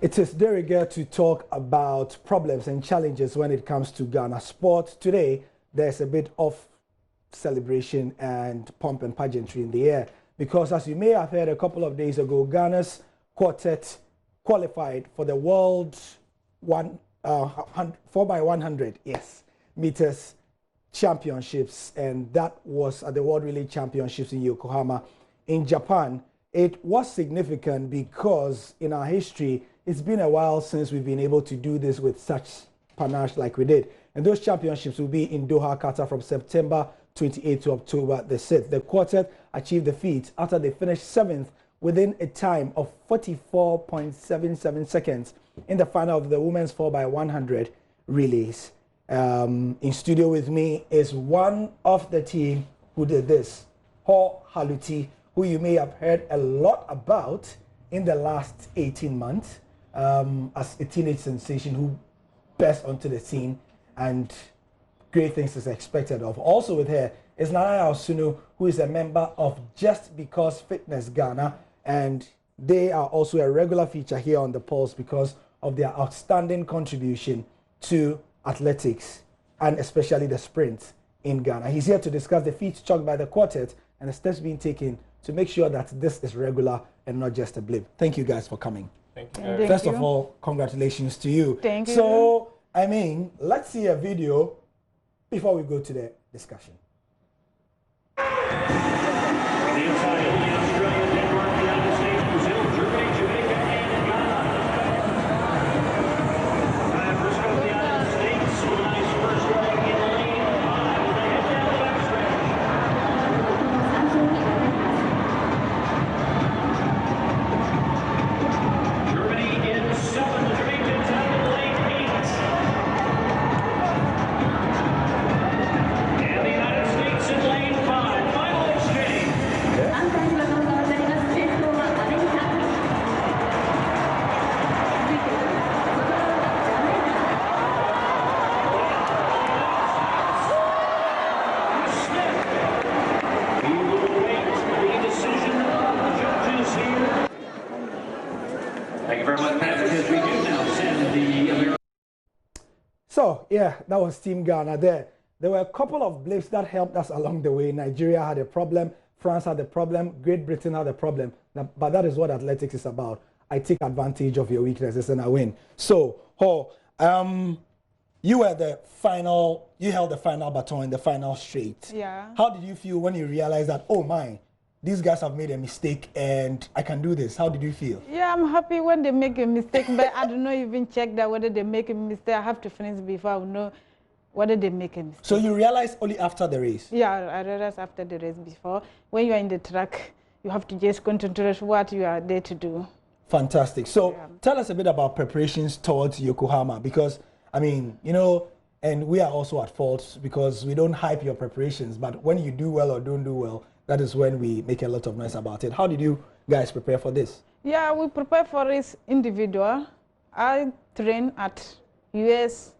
It is de rigueur to talk about problems and challenges when it comes to Ghana sport. Today, there's a bit of celebration and pomp and pageantry in the air because, as you may have heard a couple of days ago, Ghana's quartet qualified for the World 4x100 meters championships, and that was at the World Relay Championships in Yokohama in Japan. It was significant because in our history, it's been a while since we've been able to do this with such panache like we did. And those championships will be in Doha, Qatar from September 28 to October the 6th. The quartet achieved the feat after they finished 7th within a time of 44.77 seconds in the final of the women's 4x100 relays. In studio with me is one of the team who did this, Ho Haluti, who you may have heard a lot about in the last 18 months as a teenage sensation who burst onto the scene and great things is expected of. Also with her is Nana Osunu, who is a member of Just Because Fitness Ghana, and they are also a regular feature here on The Pulse because of their outstanding contribution to athletics and especially the sprint in Ghana. He's here to discuss the feats chalked by the quartet and the steps being taken to make sure that this is regular and not just a blip. Thank you guys for coming. Thank you. First of all, congratulations to you. Thank you. So, I mean, let's see a video before we go to the discussion. Thank you very much, Pat, because we do now send the American. So, yeah, that was Team Ghana there. There were a couple of blips that helped us along the way. Nigeria had a problem, France had a problem, Great Britain had a problem. But that is what athletics is about. I take advantage of your weaknesses and I win. So, you were the final, you held the final baton in the final straight. Yeah. How did you feel when you realized that, oh my, these guys have made a mistake and I can do this? How did you feel? Yeah, I'm happy when they make a mistake, but I don't know even check that whether they make a mistake. I have to finish before I know whether they make a mistake. So you realized only after the race? Yeah, I realized after the race. Before, when you are in the track, you have to just concentrate what you are there to do. Fantastic. So tell us a bit about preparations towards Yokohama, because, I mean, you know, and we are also at fault because we don't hype your preparations, but when you do well or don't do well, that is when we make a lot of noise about it. How did you guys prepare for this? Yeah, we prepare for this individual. I train at US,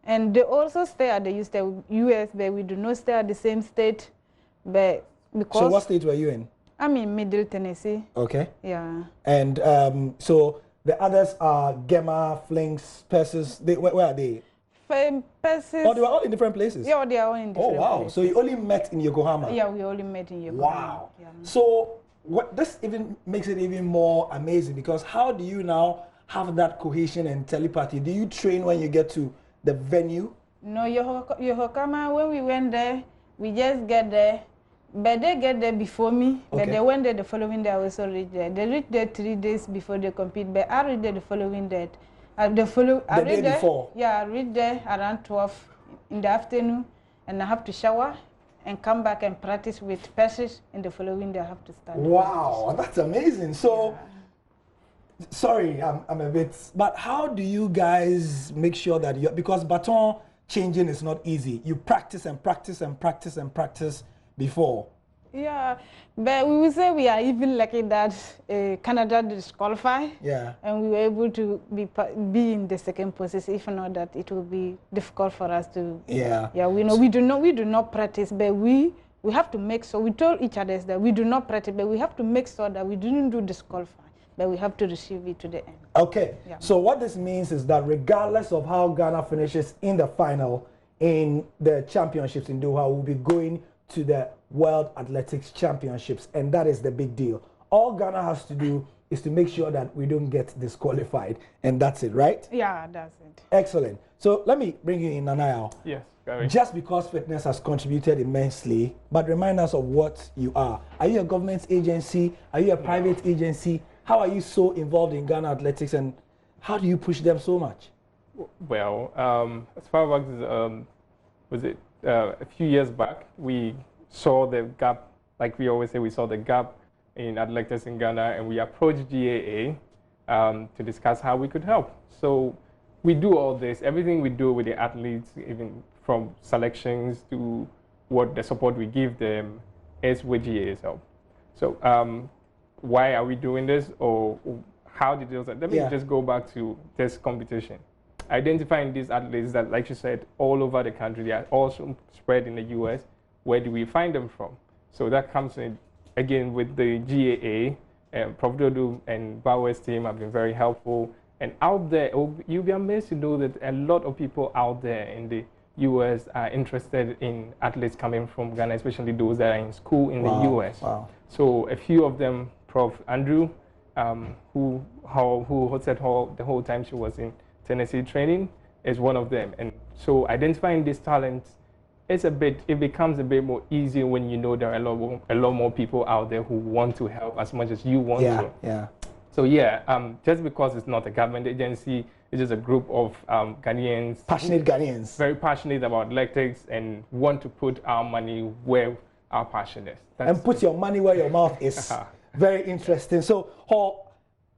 and they also stay at the US, but we do not stay at the same state. But because so what state were you in? I'm in Middle Tennessee. Okay. Yeah. And so the others are Gemma, Flinks, Persis. Where are they? Persis. Oh, they were all in different places? Yeah, they are all in different places. Oh, wow. So you only met in Yokohama? Yeah, we only met in Yokohama. Wow. Yeah. So this even makes it even more amazing, because how do you now have that cohesion and telepathy? Do you train when you get to the venue? No, Yokohama, when we went there, we just get there. But they get there before me. Okay. But they went there the following day. I also reached there. They reached there 3 days before they compete. But I reached there the following day. I reached there, before? Yeah, I reached there around 12 in the afternoon, and I have to shower and come back and practice with Persis. In the following day, I have to start. Wow, that's amazing. So, sorry, I'm a bit, but how do you guys make sure that you, because baton changing is not easy. You practice and practice and practice and practice before. Yeah, but we will say we are even lucky that Canada disqualified. Yeah. And we were able to be in the second position. If not that, it will be difficult for us to. Yeah. Yeah, we know we do not practice, but we have to make sure. We told each other that we do not practice, but we have to make sure that we didn't do disqualify. but we have to receive it to the end. Okay, Yeah. so what this means is that regardless of how Ghana finishes in the final in the championships in Doha, we'll be going to the World Athletics Championships, and that is the big deal. All Ghana has to do is to make sure that we don't get disqualified, and that's it, right? Yeah, that's it. Excellent. So let me bring you in, Nanayao. Yes, Gary. Just because fitness has contributed immensely, but remind us of what you are. Are you a government agency? Are you a private agency? How are you so involved in Ghana athletics, and how do you push them so much? Well, as far back as a few years back, we saw the gap, like we always say, we saw the gap in athletics in Ghana, and we approached GAA to discuss how we could help. So we do all this, everything we do with the athletes, even from selections to what the support we give them, is with GAA's help. So why are we doing this, or how did it? Let me just go back to this competition. Identifying these athletes that, like you said, all over the country, they are also spread in the US. Where do we find them from? So that comes in, again, with the GAA, Prof. Dodo and Bauer's team have been very helpful. And out there, you'll be amazed to know that a lot of people out there in the US are interested in athletes coming from Ghana, especially those that are in school in the US. Wow. So a few of them, Prof. Andrew, who hosted her the whole time she was in Tennessee training, is one of them. And so identifying these talents, it becomes a bit more easy when you know there are a lot more people out there who want to help as much as you want to. Yeah. So just because it's not a government agency, it's just a group of Ghanaians, Passionate Ghanaians. very passionate about athletics and want to put our money where our passion is. And put your money where your mouth is. Very interesting. So,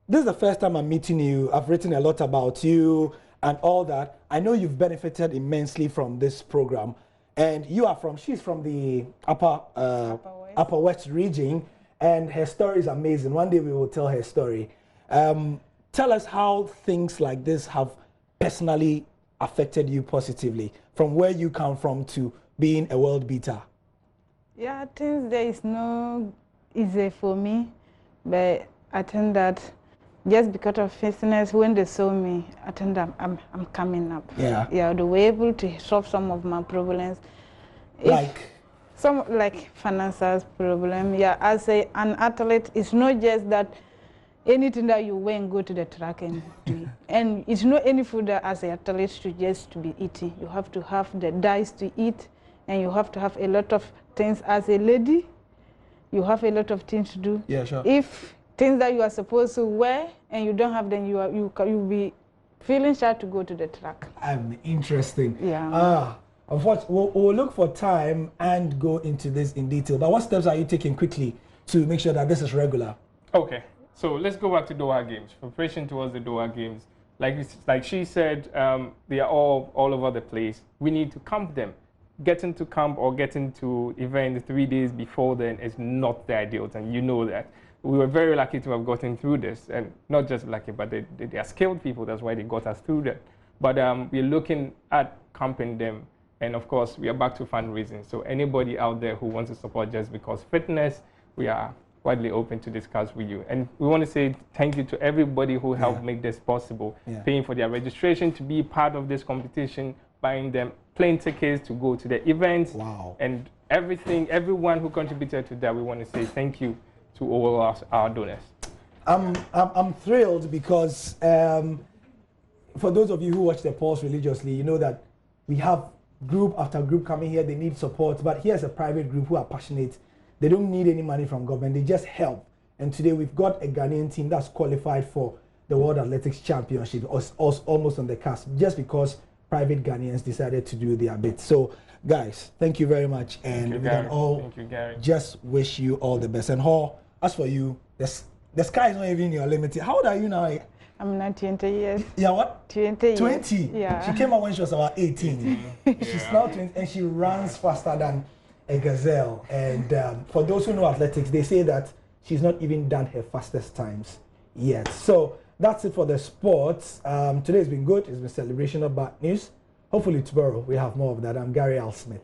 this is the first time I'm meeting you. I've written a lot about you and all that. I know you've benefited immensely from this program. And she's from the Upper West region, and her story is amazing. One day we will tell her story. Tell us how things like this have personally affected you positively, from where you come from to being a world beater. Yeah, I think there is no easy for me, but I think that just because of fitness, when they saw me, I think I'm coming up. Yeah, they were able to solve some of my problems. Like financial problem. Yeah, as an athlete, it's not just that anything that you wear and go to the track and do. And it's not any food that as an athlete to be eating. You have to have the dice to eat, and you have to have a lot of things as a lady. You have a lot of things to do. Yeah, sure. If things that you are supposed to wear and you don't have them, you'll be feeling shy to go to the track. Interesting. Yeah. Unfortunately, we'll look for time and go into this in detail. But what steps are you taking quickly to make sure that this is regular? Okay, so let's go back to Doha Games. Preparation towards the Doha Games. Like she said, they are all over the place. We need to camp them. Getting to camp or getting to event 3 days before then is not the ideal, and you know that. We were very lucky to have gotten through this, and not just lucky, but they are skilled people. That's why they got us through that. But we're looking at camping them, and of course, we are back to fundraising. So anybody out there who wants to support Just Because Fitness, we are widely open to discuss with you. And we want to say thank you to everybody who helped make this possible, paying for their registration to be part of this competition, buying them plane tickets to go to the events, and everyone who contributed to that. We want to say thank you to all our donors. I'm thrilled because for those of you who watch the Pulse religiously, you know that we have group after group coming here. They need support, but here's a private group who are passionate. They don't need any money from government. They just help. And today we've got a Ghanaian team that's qualified for the World Athletics Championship, almost on the cusp, just because private Ghanaians decided to do their bit. So, guys, thank you very much, and we can all just wish you all the best. And as for you, the sky is not even your limit. How old are you now? I'm not 20 years. Yeah, what? 20 20? Yeah. She came out when she was about 18. She's now 20, and she runs faster than a gazelle. And for those who know athletics, they say that she's not even done her fastest times yet. So that's it for the sports. Today's been good. It's been celebration of bad news. Hopefully tomorrow we have more of that. I'm Gary Al Smith.